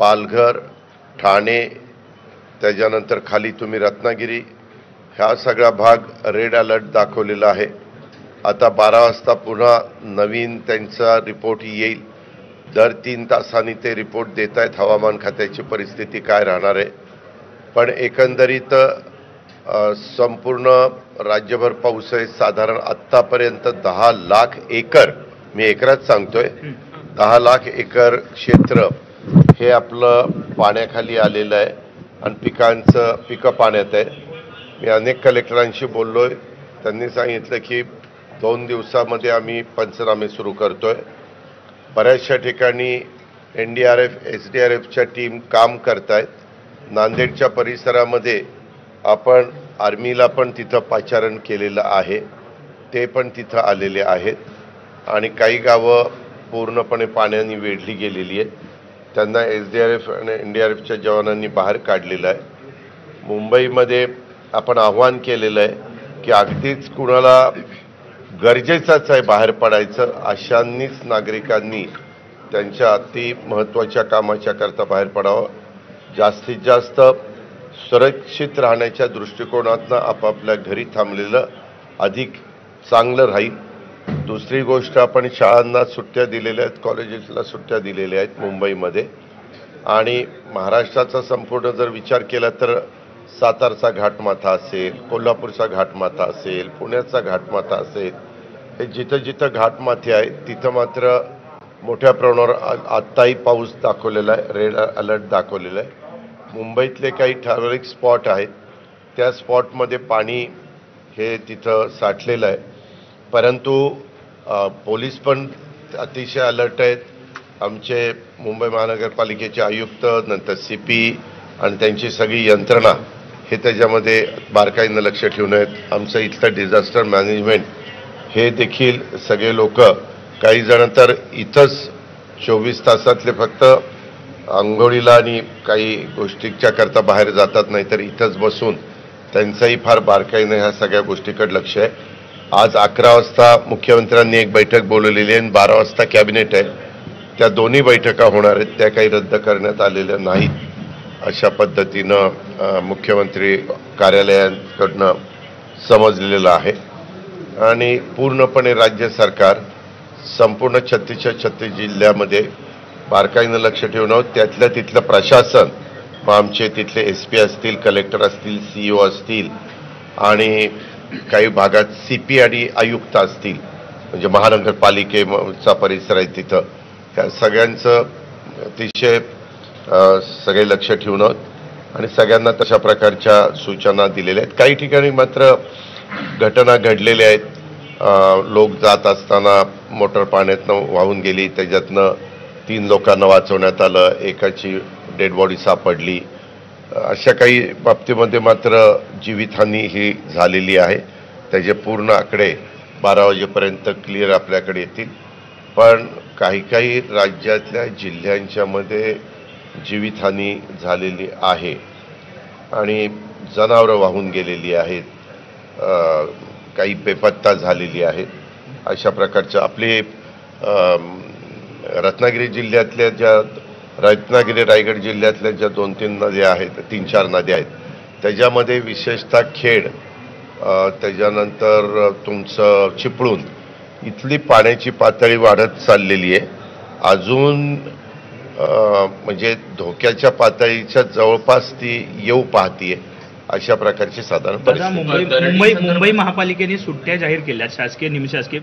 पालघर, ठाणे, त्याच्यानंतर खाली तुम्ही रत्नागिरी, हा सगळा भाग रेड अलर्ट दाखवलेला आहे। आता 12 वाजता पुन्हा नवीन त्यांचा रिपोर्ट येईल। दर 3 तासांनी ते रिपोर्ट देत आहेत हवामान खात्याची परिस्थिती काय राहणार आहे। पण एकंदरीत संपूर्ण राज्यभर पाऊस आहे। साधारण आत्तापर्यंत 10 लाख एकर, मी एकरात सांगतोय, 10 लाख एकर क्षेत्र हे आपलं पाण्याखाली आलेलं आहे आणि पिकं पाण्यात आहे। मी अनेक कलेक्टरांशी बोललोय, त्यांनी सांगितलं की 2 दिवसामध्ये आम्ही पंचनामे सुरू करतोय। बऱ्याचशा ठिकाणी NDRF, SDRFच्या टीम काम करतायत। नांदेडच्या परिसरामध्ये आपण आर्मीला पण तिथं पाचारण केलेलं आहे, ते पण तिथं आलेले आहेत आणि काही गावं पूर्णपणे पाण्याने वेढली गेलेली आहेत। त्यांना SDRF आणि NDRFच्या जवानांनी बाहेर काढलेलं आहे। मुंबईमध्ये आपण आव्हान केलेलं आहे की अगदीच कुणाला गरजेचंच आहे बाहेर पडायचं, अशांनीच नागरिकांनी त्यांच्या अति महत्त्वाच्या कामाच्या करता बाहेर पडावं। जास्तीत जास्त सुरक्षित राहण्याच्या दृष्टिकोनातनं आपापल्या घरी थांबलेलं अधिक चांगलं राहील। दुसरी गोष्ट, आपण शाळांना सुट्ट्या दिलेल्या आहेत, कॉलेजेसला सुट्ट्या दिलेल्या आहेत मुंबईमध्ये, आणि महाराष्ट्राचा संपूर्ण जर विचार केला तर सातारचा घाटमाथा असेल, कोल्हापूरचा घाटमाथा असेल, पुण्याचा घाटमाथा असेल, हे जिथं जिथं घाटमाथे आहेत तिथं मात्र मोठ्या प्रमाणावर आत्ताही पाऊस दाखवलेला आहे, रेड अलर्ट दाखवलेला आहे। मुंबईतले काही ठराविक स्पॉट आहेत, त्या स्पॉटमध्ये पाणी हे तिथं साठलेलं आहे, परंतु पोलीस पण अतिशय अलर्ट आहेत। आमचे मुंबई महानगरपालिकेचे आयुक्त, नंतर CP आणि त्यांची सगळी यंत्रणा हे त्याच्यामध्ये बारकाईनं लक्ष ठेवून आहेत। आमचं इथलं डिझास्टर मॅनेजमेंट हे देखील सगळे लोक, काही जण तर इथंच 24 तासातले फक्त अंघोळीला आणि काही गोष्टीच्या करता बाहेर जातात, नाही तर इथंच बसून त्यांचंही फार बारकाईनं ह्या सगळ्या गोष्टीकडे लक्ष आहे। आज 11 वाजता मुख्यमंत्र्यांनी एक बैठक बोलवलेली आहे आणि 12 वाजता कॅबिनेट आहे। त्या दोन्ही बैठका होणार आहेत, त्या काही रद्द करण्यात आलेल्या नाहीत अशा पद्धतीनं मुख्यमंत्री कार्यालयाकडनं समजलेलं आहे। आणि पूर्णपणे राज्य सरकार संपूर्ण 36 जिल्ह्यामध्ये बारकाईनं लक्ष ठेवून आहोत। त्यातल्या तिथलं प्रशासन, मग आमचे तिथले SP असतील, कलेक्टर असतील, CEO असतील आणि काही भागात CP आणि आयुक्त असतील, म्हणजे महानगरपालिकेचा परिसर आहे तिथं, त्या सगळ्यांचं अतिशय सगळे लक्ष ठेवून आहोत आणि सगळ्यांना तशा प्रकारच्या सूचना दिलेल्या आहेत। काही ठिकाणी मात्र घटना घडलेल्या आहेत, लोक जात असताना मोटर पाण्यातनं वाहून गेली, त्याच्यातनं 3 लोकांना वाचवण्यात आलं, एकाची डेड बॉडी सापडली। अशा काही बाबतीमध्ये मात्र जीवितहानी ही झालेली आहे। त्याचे पूर्ण आकडे 12 वाजेपर्यंत क्लिअर आपल्याकडे येतील, पण काही राज्यातल्या जिल्ह्यांच्यामध्ये जीवितहानी झालेली आहे आणि जनावरं वाहून गेलेली आहेत, काही बेपत्ता झालेली आहेत। अशा प्रकारच्या आपले रत्नागिरी जिल्ह्यातल्या रत्नागिरी रायगड जिल्ह्यातल्या ज्या 2-3 नद्या आहेत, 3-4 नद्या आहेत, त्याच्यामध्ये विशेषतः खेड, त्याच्यानंतर तुमचं चिपळूण इथली पाण्याची पातळी वाढत चाललेली आहे। अजून म्हणजे धोक्याच्या पातळीच्या जवळपास ती येऊ पाहतीये, अशा प्रकारची साधारण परिस्थिती। मुंबई महापालिकेने सुट्ट्या जाहीर केल्या, शासकीय निमशासकीय